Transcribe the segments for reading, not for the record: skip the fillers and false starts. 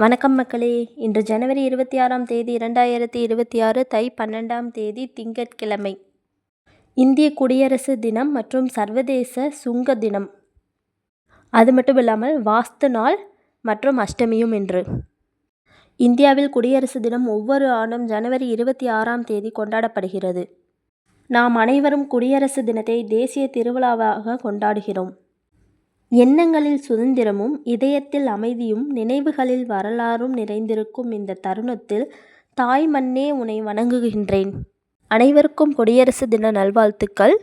வணக்கம் மக்களே. இன்று ஜனவரி 26ஆம் தேதி 2026 தை 12ஆம் தேதி திங்கட்கிழமை. இந்திய குடியரசு தினம் மற்றும் சர்வதேச சுங்க தினம். அது மட்டும் இல்லாமல் வாஸ்து நாள் மற்றும் அஷ்டமியும் இன்று. இந்தியாவில் குடியரசு தினம் ஒவ்வொரு ஆண்டும் ஜனவரி 26ஆம் தேதி கொண்டாடப்படுகிறது. நாம் அனைவரும் குடியரசு தினத்தை தேசிய திருவிழாவாக கொண்டாடுகிறோம். எண்ணங்களில் சுதந்திரமும் இதயத்தில் அமைதியும் நினைவுகளில் வரலாறும் நிறைந்திருக்கும் இந்த தருணத்தில் தாய் மண்ணே உன்னை வணங்குகின்றேன். அனைவருக்கும் குடியரசு தின நல்வாழ்த்துக்கள்.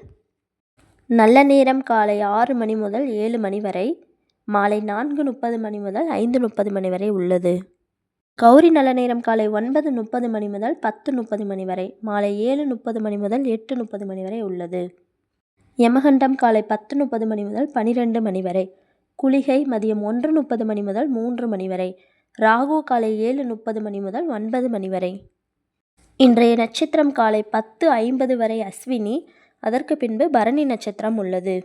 நல்ல நேரம் காலை 6 மணி முதல் 7 மணி வரை, மாலை 4:30 மணி முதல் 5:30 மணி வரை உள்ளது. கௌரி நல்ல நேரம் காலை 9:30 மணி முதல் 10:30 மணி வரை, மாலை 7:30 மணி முதல் 8:30 மணி வரை உள்ளது. யமகண்டம் காலை 10:30 மணி முதல் 12 மணி வரை, குளிகை மதியம் 1:30 மணி முதல் 3 மணி வரை, ராகு காலை 7:30 மணி முதல் 9 மணி வரை. இன்றைய நட்சத்திரம் காலை 10:50 வரை அஸ்வினி, அதற்கு பின்பு பரணி நட்சத்திரம் உள்ளது.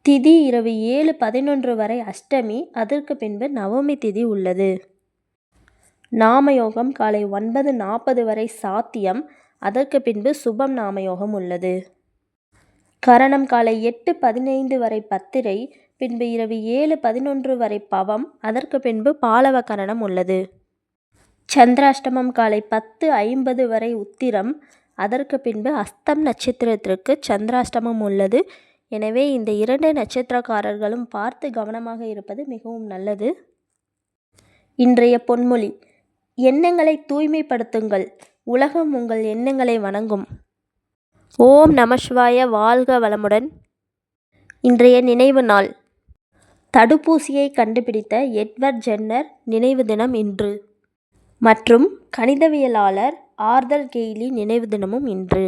திதி இரவு 7:11 வரை அஷ்டமி, அதற்கு பின்பு நவமி திதி உள்ளது. நாமயோகம் காலை 9:40 வரை சாத்தியம், அதற்கு பின்பு சுபம் நாமயோகம் உள்ளது. கரணம் காலை 8:15 வரை பத்திரை, பின்பு இரவு 7:11 வரை பவம், அதற்கு பின்பு பாலவ கரணம் உள்ளது. சந்திராஷ்டமம் காலை 10:50 வரை உத்திரம், அதற்கு பின்பு அஸ்தம் நட்சத்திரத்திற்கு சந்திராஷ்டமம் உள்ளது. எனவே இந்த 2 நட்சத்திரக்காரர்களும் பார்த்து கவனமாக இருப்பது மிகவும் நல்லது. இன்றைய பொன்மொழி: எண்ணங்களை தூய்மைப்படுத்துங்கள், உலகம் உங்கள் எண்ணங்களை வணங்கும். ஓம் நம சிவாய. வாழ்க வளமுடன். இன்றைய நினைவு நாள்: தடுப்பூசியை கண்டுபிடித்த எட்வர்ட் ஜென்னர் நினைவு தினம் இன்று. மற்றும் கணிதவியலாளர் ஆர்தர் கெய்லி நினைவு தினமும் இன்று.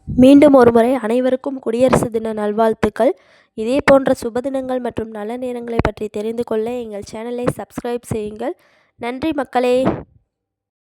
மீண்டும் ஒருமுறை அனைவருக்கும் குடியரசு தின நல்வாழ்த்துக்கள். இதே போன்ற சுபதினங்கள் மற்றும் நல்ல நேரங்களை பற்றி தெரிந்து கொள்ள எங்கள் சேனலை சப்ஸ்கிரைப் செய்யுங்கள். நன்றி மக்களே.